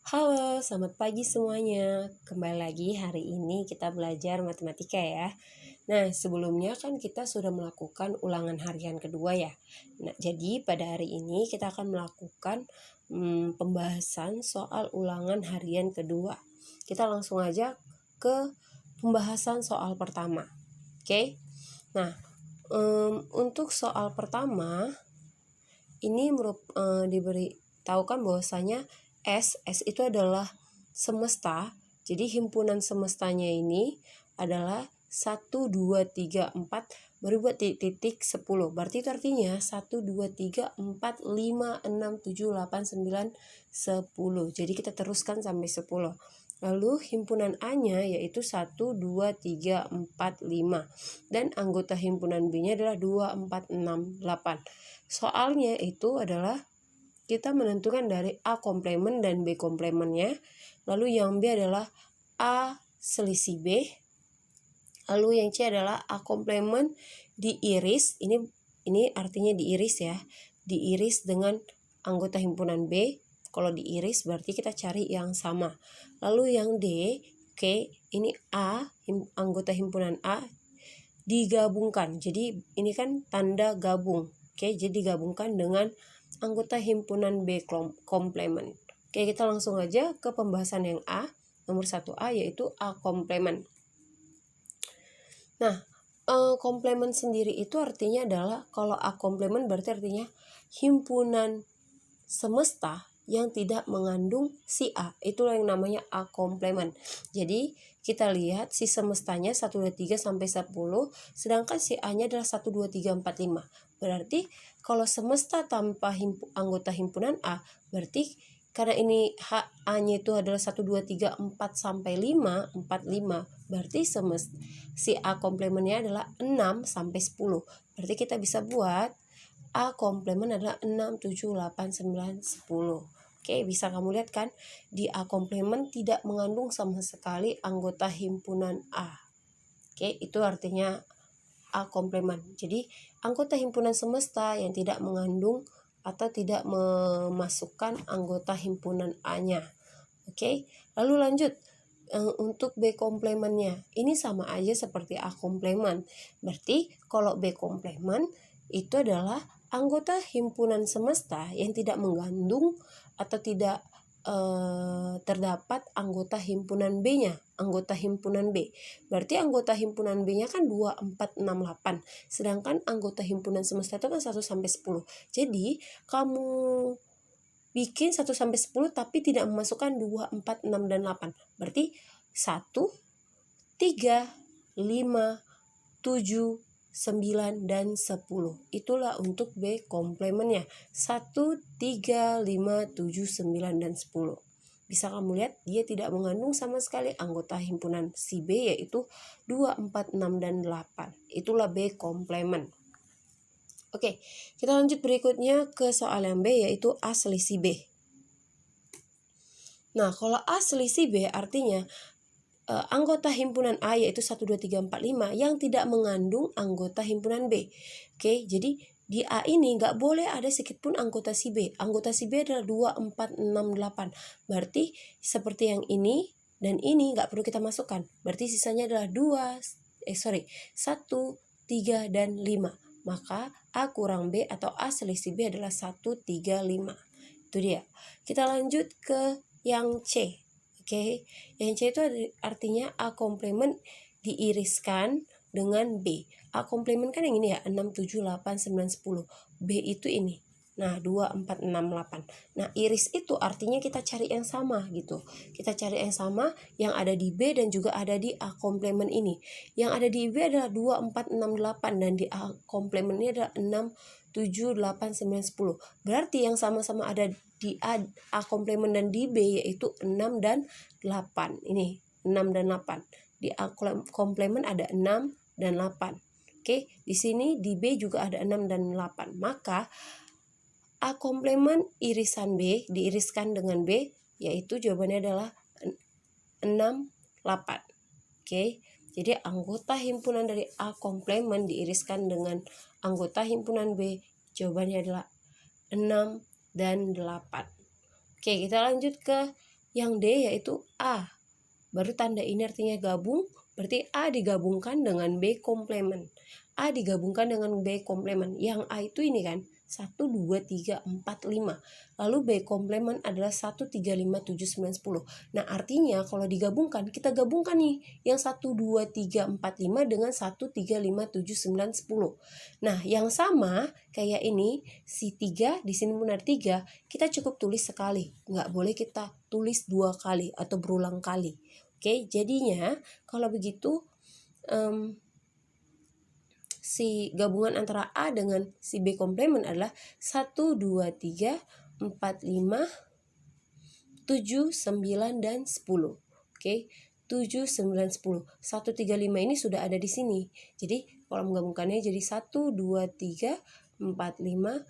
Halo, selamat pagi semuanya. Kembali lagi hari ini kita belajar matematika ya. Nah, sebelumnya kan kita sudah melakukan ulangan harian kedua ya. Nah, jadi pada hari ini kita akan melakukan pembahasan soal ulangan harian kedua. Kita langsung aja ke pembahasan soal pertama. Oke? Nah, untuk soal pertama ini diberitahukan bahwasanya S itu adalah semesta. Jadi himpunan semestanya ini adalah 1, 2, 3, 4 baru buat titik 10. Berarti itu artinya 1, 2, 3, 4, 5, 6, 7, 8, 9, 10. Jadi kita teruskan sampai 10. Lalu himpunan A-nya yaitu 1, 2, 3, 4, 5. Dan anggota himpunan B-nya adalah 2, 4, 6, 8. Soalnya itu adalah kita menentukan dari A komplemen dan B komplemennya. Lalu yang B adalah A selisih B. Lalu yang C adalah A komplemen diiris. Ini artinya diiris ya. Diiris dengan anggota himpunan B. Kalau diiris berarti kita cari yang sama. Lalu yang D, oke, ini A, anggota himpunan A digabungkan. Jadi ini kan tanda gabung. Oke, jadi digabungkan dengan anggota himpunan B komplemen. Oke, kita langsung aja ke pembahasan yang A, nomor 1A yaitu A komplemen. Nah, komplemen sendiri itu artinya adalah kalau A komplemen berarti artinya himpunan semesta yang tidak mengandung si A. Itulah yang namanya A komplemen. Jadi kita lihat si semestanya 1, 2, 3 sampai 10, sedangkan si A-nya adalah 1, 2, 3, 4, 5. Berarti kalau semesta tanpa anggota himpunan A, berarti karena ini A-nya itu adalah 1, 2, 3, 4 sampai 5, 4, 5. Berarti si A komplemennya adalah 6 sampai 10. Berarti kita bisa buat A komplemen adalah 6, 7, 8, 9, 10. Oke, bisa kamu lihat kan? Di A komplemen tidak mengandung sama sekali anggota himpunan A. Oke, itu artinya A komplemen. Jadi, anggota himpunan semesta yang tidak mengandung atau tidak memasukkan anggota himpunan A-nya. Oke, lalu lanjut. Untuk B komplemennya, ini sama aja seperti A komplemen. Berarti, kalau B komplemen itu adalah anggota himpunan semesta yang tidak mengandung atau tidak terdapat anggota himpunan B-nya, anggota himpunan B. Berarti anggota himpunan B-nya kan 2, 4, 6, 8. Sedangkan anggota himpunan semesta itu kan 1 sampai 10. Jadi, kamu bikin 1 sampai 10 tapi tidak memasukkan 2, 4, 6 dan 8. Berarti 1, 3, 5, 7, 9, dan 10. Itulah untuk B komplemennya. 1, 3, 5, 7, 9, dan 10. Bisa kamu lihat dia tidak mengandung sama sekali anggota himpunan si B yaitu 2, 4, 6, dan 8. Itulah B komplemen. Oke, kita lanjut berikutnya ke soal yang B yaitu A selisih B. Nah, kalau A selisih B artinya anggota himpunan A yaitu 1, 2, 3, 4, 5 yang tidak mengandung anggota himpunan B. Oke, jadi di A ini nggak boleh ada sedikit pun anggota si B. Anggota si B adalah 2, 4, 6, 8. Berarti seperti yang ini dan ini nggak perlu kita masukkan. Berarti sisanya adalah 1, 3, dan 5. Maka A kurang B atau A selisih B adalah 1, 3, 5. Itu dia. Kita lanjut ke yang C. Oke, yang C itu artinya A komplemen diiriskan dengan B. A komplemen kan yang ini ya, 6, 7, 8, 9, 10. B itu ini. Nah, 2, 4, 6, 8. Nah, iris itu artinya kita cari yang sama gitu. Kita cari yang sama yang ada di B dan juga ada di A komplemen ini. Yang ada di B adalah 2, 4, 6, 8 dan di A komplemen ini adalah 6, 7, 8, 9, 10. Berarti yang sama-sama ada di A komplemen dan di B yaitu 6 dan 8. Ini 6 dan 8. Di A komplemen ada 6 dan 8. Oke, di sini di B juga ada 6 dan 8. Maka A komplemen irisan B diiriskan dengan B yaitu jawabannya adalah 6, 8. Oke. Jadi anggota himpunan dari A komplemen diiriskan dengan anggota himpunan B, jawabannya adalah 6 dan 8. Oke, kita lanjut ke Yang D yaitu A. Baru tanda ini artinya gabung, berarti A digabungkan dengan B komplement. A digabungkan dengan B komplement. Yang A itu ini kan, 1, 2, 3, 4, 5. Lalu B komplement adalah 1, 3, 5, 7, 9, 10. Nah artinya kalau digabungkan, kita gabungkan nih yang 1, 2, 3, 4, 5 dengan 1, 3, 5, 7, 9, 10. Nah yang sama kayak ini, si 3 di sini benar 3, kita cukup tulis sekali. Nggak boleh kita tulis 2 kali atau berulang kali. Oke, jadinya kalau begitu si gabungan antara A dengan si B komplement adalah 1, 2, 3, 4, 5, 7, 9, dan 10. Oke, 7, 9, 10. 1, 3, 5 ini sudah ada di sini. Jadi kalau menggabungkannya jadi 1, 2, 3, 4, 5.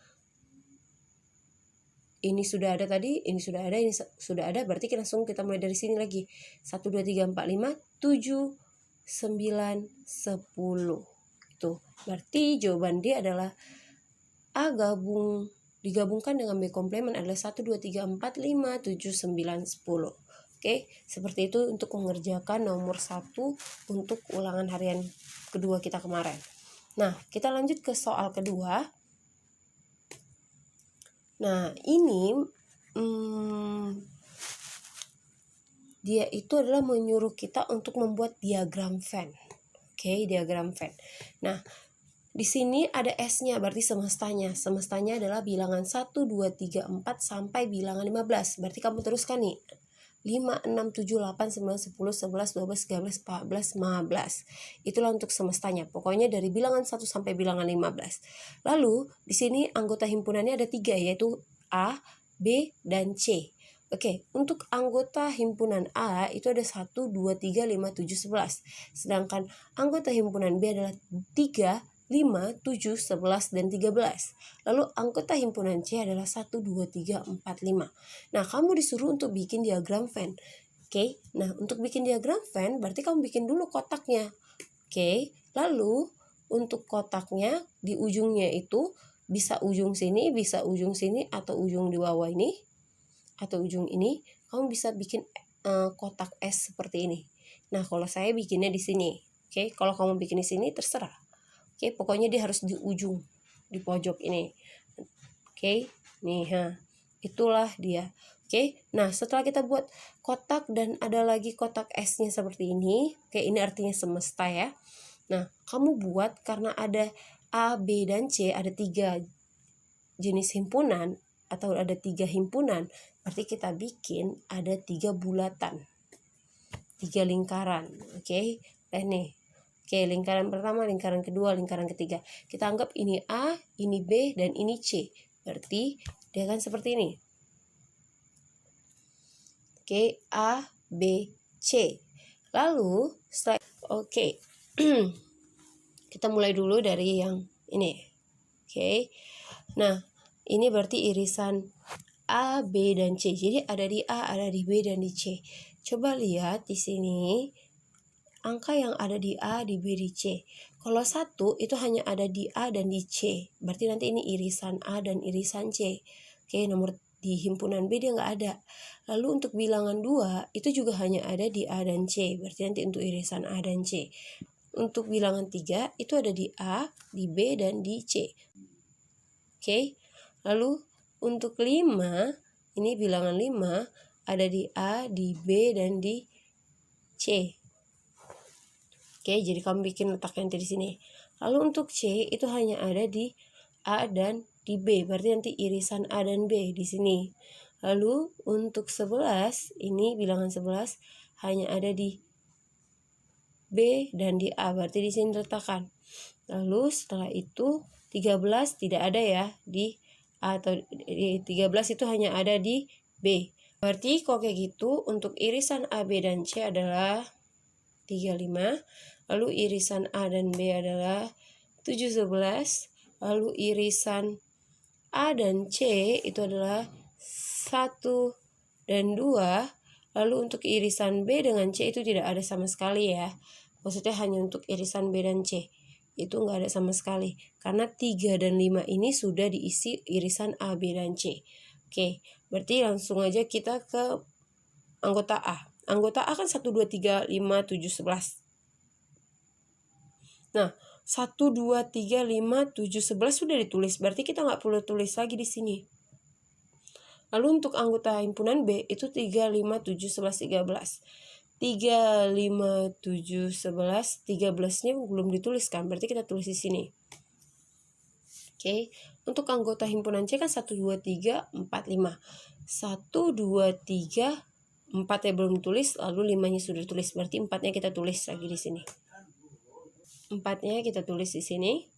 Ini sudah ada tadi, ini sudah ada, ini sudah ada. Berarti langsung kita mulai dari sini lagi. 1, 2, 3, 4, 5, 7, 9, 10. Itu. Berarti jawaban D adalah A digabungkan dengan B komplement adalah 1, 2, 3, 4, 5, 7, 9, 10. Oke, seperti itu untuk mengerjakan nomor 1 untuk ulangan harian kedua kita kemarin. Nah, kita lanjut ke soal kedua. Nah, ini dia itu adalah menyuruh kita untuk membuat diagram Venn. Oke, diagram Venn. Nah, di sini ada S-nya, berarti semestanya. Semestanya adalah bilangan 1, 2, 3, 4 sampai bilangan 15. Berarti kamu teruskan nih. 5, 6, 7, 8, 9, 10, 11, 12, 13, 14, 15. Itulah untuk semestanya. Pokoknya dari bilangan 1 sampai bilangan 15. Lalu di sini anggota himpunannya ada 3, yaitu A, B, dan C. Oke, untuk anggota himpunan A itu ada 1, 2, 3, 5, 7, 11. Sedangkan anggota himpunan B adalah 3, 5, 7, 11, dan 13. Lalu anggota himpunan C adalah 1, 2, 3, 4, 5. Nah, kamu disuruh untuk bikin diagram Venn. Oke, nah untuk bikin diagram Venn berarti kamu bikin dulu kotaknya. Oke, lalu untuk kotaknya di ujungnya itu bisa ujung sini, bisa ujung sini, atau ujung di bawah ini, atau ujung ini. Kamu bisa bikin kotak S seperti ini. Nah, kalau saya bikinnya di sini. Oke, kalau kamu bikin di sini terserah. Oke, pokoknya dia harus di ujung, di pojok ini. Oke, nih, itulah dia. Oke, nah setelah kita buat kotak dan ada lagi kotak S-nya seperti ini. Oke, ini artinya semesta ya. Nah, kamu buat karena ada A, B, dan C, ada 3 jenis himpunan atau ada 3 himpunan. Berarti kita bikin ada 3 bulatan, 3 lingkaran. Oke, nih. Oke, lingkaran pertama, lingkaran kedua, lingkaran ketiga. Kita anggap ini A, ini B, dan ini C. Berarti dia akan seperti ini. Oke, A, B, C. Lalu, oke. Kita mulai dulu dari yang ini. Oke. Nah, ini berarti irisan A, B, dan C. Jadi ada di A, ada di B, dan di C. Coba lihat di sini. Angka yang ada di A, di B, di C. Kalau 1 itu hanya ada di A dan di C. Berarti nanti ini irisan A dan irisan C. Oke, nomor di himpunan B dia nggak ada. Lalu untuk bilangan 2 itu juga hanya ada di A dan C. Berarti nanti untuk irisan A dan C. Untuk bilangan 3 itu ada di A, di B, dan di C. Oke. Lalu untuk 5, ini bilangan 5 ada di A, di B, dan di C. Oke, jadi kamu bikin letaknya nanti di sini. Lalu untuk C itu hanya ada di A dan di B. Berarti nanti irisan A dan B di sini. Lalu untuk 11, ini bilangan 11 hanya ada di B dan di A. Berarti di sini letakkan. Lalu setelah itu 13 tidak ada ya di A, atau 13 itu hanya ada di B. Berarti kalau kayak gitu untuk irisan A, B, dan C adalah 35. Lalu irisan A dan B adalah 7, 11. Lalu irisan A dan C itu adalah 1 dan 2. Lalu untuk irisan B dengan C itu tidak ada sama sekali ya. Maksudnya hanya untuk irisan B dan C. Itu nggak ada sama sekali. Karena 3 dan 5 ini sudah diisi irisan A, B, dan C. Oke, berarti langsung aja kita ke anggota A. Anggota A kan 1, 2, 3, 5, 7, 11. Nah, 1, 2, 3, 5, 7, 11 sudah ditulis. Berarti kita nggak perlu tulis lagi di sini. Lalu untuk anggota himpunan B itu 3, 5, 7, 11, 13. 3, 5, 7, 11, 13-nya belum dituliskan, berarti kita tulis di sini. Oke, untuk anggota himpunan C kan 1, 2, 3, 4, 5. 1, 2, 3, 4 ya belum tulis, lalu 5-nya sudah tulis, berarti 4-nya kita tulis lagi di sini. 4-nya kita tulis di sini.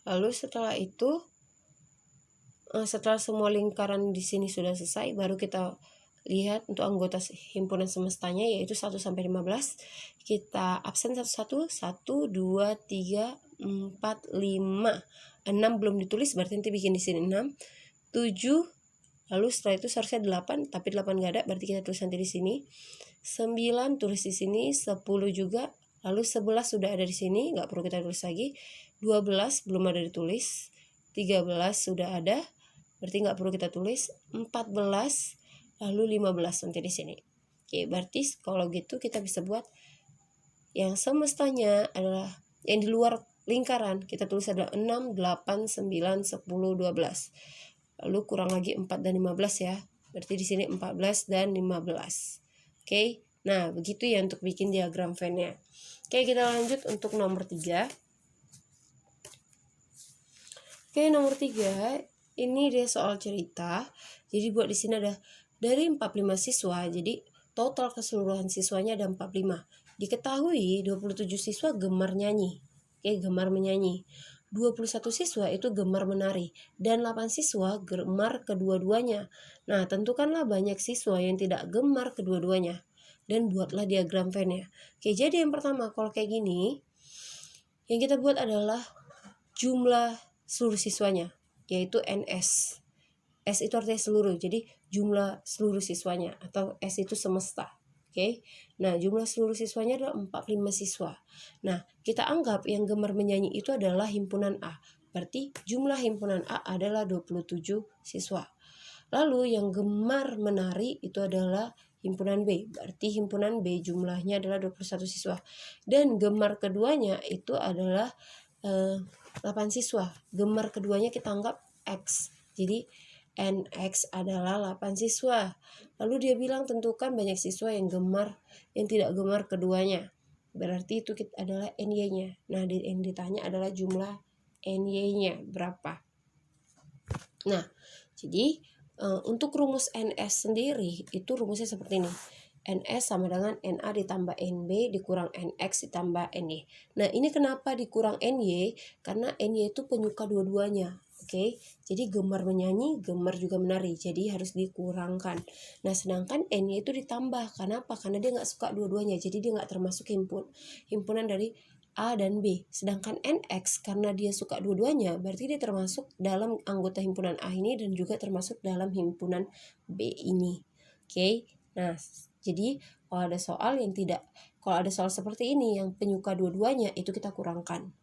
Lalu setelah itu, setelah semua lingkaran di sini sudah selesai, baru kita lihat untuk anggota himpunan semestanya yaitu 1 sampai 15. Kita absen satu-satu. 1, 2, 3, 4, 5. 6 belum ditulis, berarti nanti bikin di sini 6. 7, lalu setelah itu seharusnya 8, tapi 8 gak ada, berarti kita tulis nanti di sini. 9 tulis di sini, 10 juga. Lalu 11 sudah ada di sini, nggak perlu kita tulis lagi. 12 belum ada ditulis. 13 sudah ada, berarti nggak perlu kita tulis. 14, lalu 15 nanti di sini. Oke, berarti kalau gitu kita bisa buat yang semestanya adalah yang di luar lingkaran. Kita tulis adalah 6, 8, 9, 10, 12. Lalu kurang lagi 4 dan 15 ya. Berarti di sini 14 dan 15. Oke. Nah, begitu ya untuk bikin diagram Venn-nya. Oke, kita lanjut untuk nomor 3. Oke, nomor 3 ini dia soal cerita. Jadi buat di sini ada dari 45 siswa, jadi total keseluruhan siswanya ada 45. Diketahui 27 siswa gemar nyanyi. Oke, gemar menyanyi. 21 siswa itu gemar menari dan 8 siswa gemar kedua-duanya. Nah, tentukanlah banyak siswa yang tidak gemar kedua-duanya dan buatlah diagram Venn-nya. Oke, jadi yang pertama kalau kayak gini, yang kita buat adalah jumlah seluruh siswanya, yaitu NS. S itu artinya seluruh, jadi jumlah seluruh siswanya, atau S itu semesta. Oke. Nah, jumlah seluruh siswanya adalah 45 siswa. Nah, kita anggap yang gemar menyanyi itu adalah himpunan A. Berarti jumlah himpunan A adalah 27 siswa. Lalu yang gemar menari itu adalah himpunan B. Berarti himpunan B jumlahnya adalah 21 siswa. Dan gemar keduanya itu adalah 8 siswa. Gemar keduanya kita anggap X. Jadi NX adalah 8 siswa. Lalu dia bilang tentukan banyak siswa yang tidak gemar keduanya. Berarti itu adalah NY-nya. Nah, yang ditanya adalah jumlah NY-nya berapa. Nah, jadi untuk rumus NS sendiri itu rumusnya seperti ini. NS sama dengan NA ditambah NB dikurang NX ditambah NY. Nah, ini kenapa dikurang NY? Karena NY itu penyuka dua-duanya. Oke, jadi gemar menyanyi, gemar juga menari, jadi harus dikurangkan. Nah, sedangkan NY itu ditambah. Kenapa? Karena dia nggak suka dua-duanya, jadi dia nggak termasuk himpunan dari A dan B. Sedangkan NX karena dia suka dua-duanya, berarti dia termasuk dalam anggota himpunan A ini dan juga termasuk dalam himpunan B ini. Oke, nah jadi kalau ada soal seperti ini yang penyuka dua-duanya itu kita kurangkan.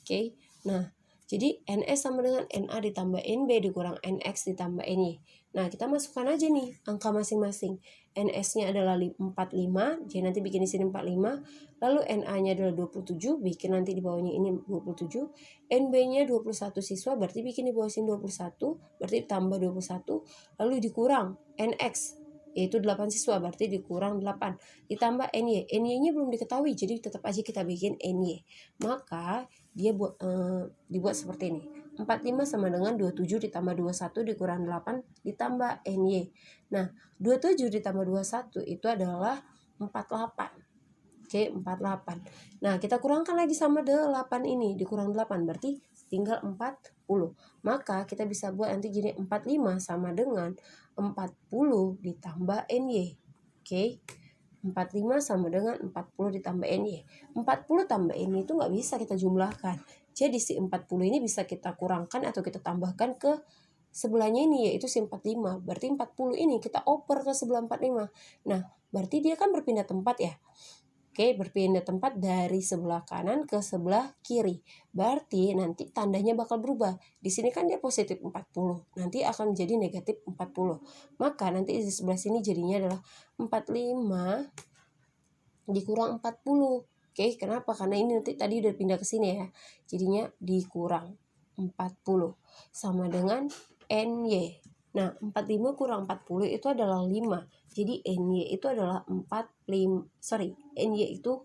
Oke, nah jadi NS sama dengan NA ditambah NB dikurang NX ditambah NY. Nah, kita masukkan aja nih angka masing-masing. NS-nya adalah 45, jadi nanti bikin di sini 45. Lalu NA-nya adalah 27, bikin nanti di bawahnya ini 27. NB-nya 21 siswa, berarti bikin di bawah sini 21, berarti tambah 21. Lalu dikurang NX, yaitu 8 siswa, berarti dikurang 8. Ditambah NY. NY-nya belum diketahui, jadi tetap aja kita bikin NY. Maka dia dibuat seperti ini. 45 sama dengan 27 ditambah 21 dikurang 8 ditambah NY. Nah, 27 ditambah 21 itu adalah 48. Oke, 48. Nah, kita kurangkan lagi sama 8 ini, dikurang 8 berarti tinggal 40. Maka kita bisa buat nanti jadi 45 sama dengan 40 ditambah NY. Oke. 45 sama dengan 40 ditambah NY. 40 tambah NY itu nggak bisa kita jumlahkan. Jadi si 40 ini bisa kita kurangkan atau kita tambahkan ke sebelahnya ini, yaitu si 45. Berarti 40 ini kita oper ke sebelah 45. Nah, berarti dia kan berpindah tempat ya. Oke, berpindah tempat dari sebelah kanan ke sebelah kiri. Berarti nanti tandanya bakal berubah. Di sini kan dia positif 40, nanti akan menjadi negatif 40. Maka nanti di sebelah sini jadinya adalah 45 dikurang 40. Oke, kenapa? Karena ini nanti tadi udah pindah ke sini ya. Jadinya dikurang 40 sama dengan NY. Nah, 45 kurang 40 itu adalah 5. Jadi NY itu adalah NY itu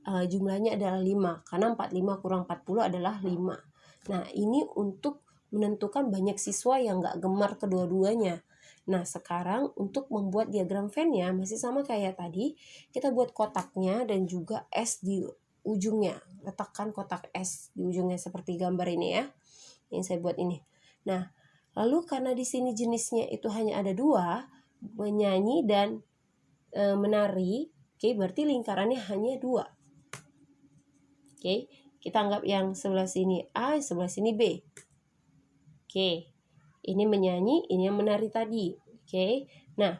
jumlahnya adalah 5. Karena 45 kurang 40 adalah 5. Nah, ini untuk menentukan banyak siswa yang nggak gemar kedua-duanya. Nah, sekarang untuk membuat diagram Venn-nya masih sama kayak tadi. Kita buat kotaknya dan juga S di ujungnya. Letakkan kotak S di ujungnya seperti gambar ini ya. Yang saya buat ini. Nah, lalu karena di sini jenisnya itu hanya ada 2, menyanyi dan menari. Oke, berarti lingkarannya hanya 2. Oke, kita anggap yang sebelah sini A, sebelah sini B. Oke, ini menyanyi, ini yang menari tadi. Oke, nah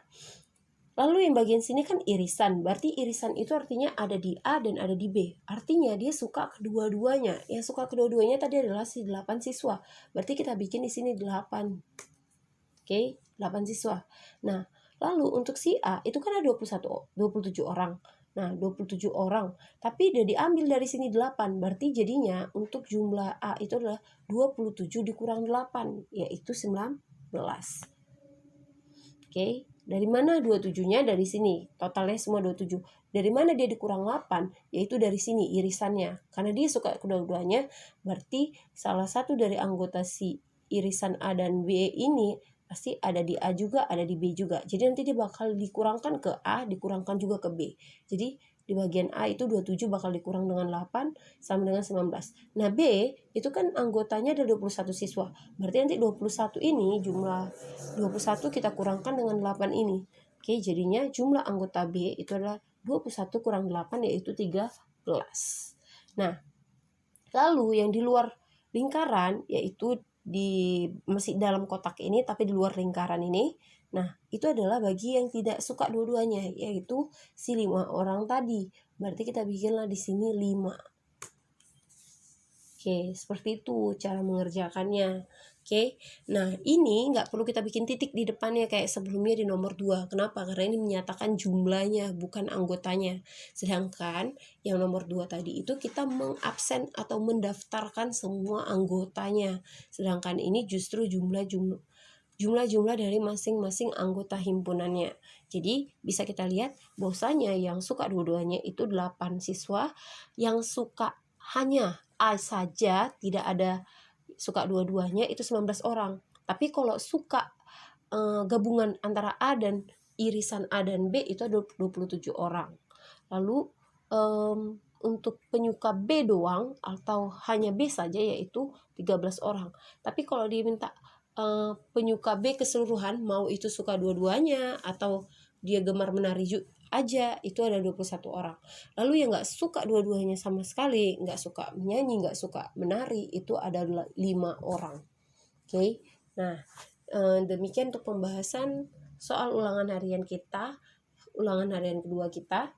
lalu yang bagian sini kan irisan. Berarti irisan itu artinya ada di A dan ada di B. Artinya dia suka kedua-duanya. Yang suka kedua-duanya tadi adalah si 8 siswa. Berarti kita bikin di sini 8. Oke, 8 siswa. Nah, lalu untuk si A itu kan ada 27 orang. Nah, 27 orang. Tapi udah diambil dari sini 8. Berarti jadinya untuk jumlah A itu adalah 27 dikurang 8, yaitu 19. Oke, dari mana 27-nya? Dari sini. Totalnya semua 27. Dari mana dia dikurang 8? Yaitu dari sini irisannya. Karena dia suka kedua-duanya, berarti salah satu dari anggota si irisan A dan B ini pasti ada di A juga, ada di B juga. Jadi nanti dia bakal dikurangkan ke A, dikurangkan juga ke B. Jadi di bagian A itu 27 bakal dikurang dengan 8 sama dengan 19. Nah, B itu kan anggotanya ada 21 siswa. Berarti nanti 21 ini jumlah 21 kita kurangkan dengan 8 ini. Oke, jadinya jumlah anggota B itu adalah 21 kurang 8 yaitu 13. Nah, lalu yang di luar lingkaran yaitu masih dalam kotak ini tapi di luar lingkaran ini. Nah, itu adalah bagi yang tidak suka dua-duanya, yaitu si 5 orang tadi. Berarti kita bikinlah di sini 5. Oke, seperti itu cara mengerjakannya. Oke, nah ini nggak perlu kita bikin titik di depannya kayak sebelumnya di nomor 2. Kenapa? Karena ini menyatakan jumlahnya, bukan anggotanya. Sedangkan yang nomor 2 tadi itu kita mengabsen atau mendaftarkan semua anggotanya. Sedangkan ini justru jumlah dari masing-masing anggota himpunannya. Jadi bisa kita lihat bahwasanya yang suka dua-duanya itu 8 siswa, yang suka hanya A saja, tidak ada suka dua-duanya itu 19 orang. Tapi kalau suka gabungan antara A dan irisan A dan B itu ada 27 orang. Lalu untuk penyuka B doang atau hanya B saja yaitu 13 orang. Tapi kalau diminta penyuka B keseluruhan, mau itu suka dua-duanya atau dia gemar menari aja, itu ada 21 orang. Lalu yang gak suka dua-duanya sama sekali, gak suka menyanyi, gak suka menari, itu ada 5 orang. Oke, nah demikian untuk pembahasan soal ulangan harian kita, ulangan harian kedua kita.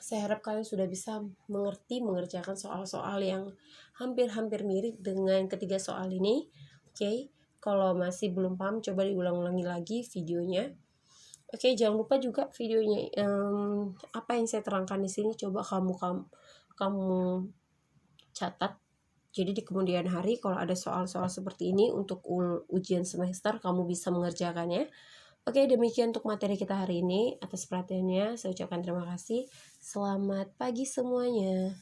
Saya harap kalian sudah bisa mengerjakan soal-soal yang hampir-hampir mirip dengan ketiga soal ini. Oke, kalau masih belum paham coba diulang-ulangi lagi videonya. Oke, jangan lupa juga videonya apa yang saya terangkan di sini coba kamu catat. Jadi di kemudian hari kalau ada soal-soal seperti ini untuk ujian semester kamu bisa mengerjakannya. Oke, demikian untuk materi kita hari ini. Atas perhatiannya saya ucapkan terima kasih. Selamat pagi semuanya.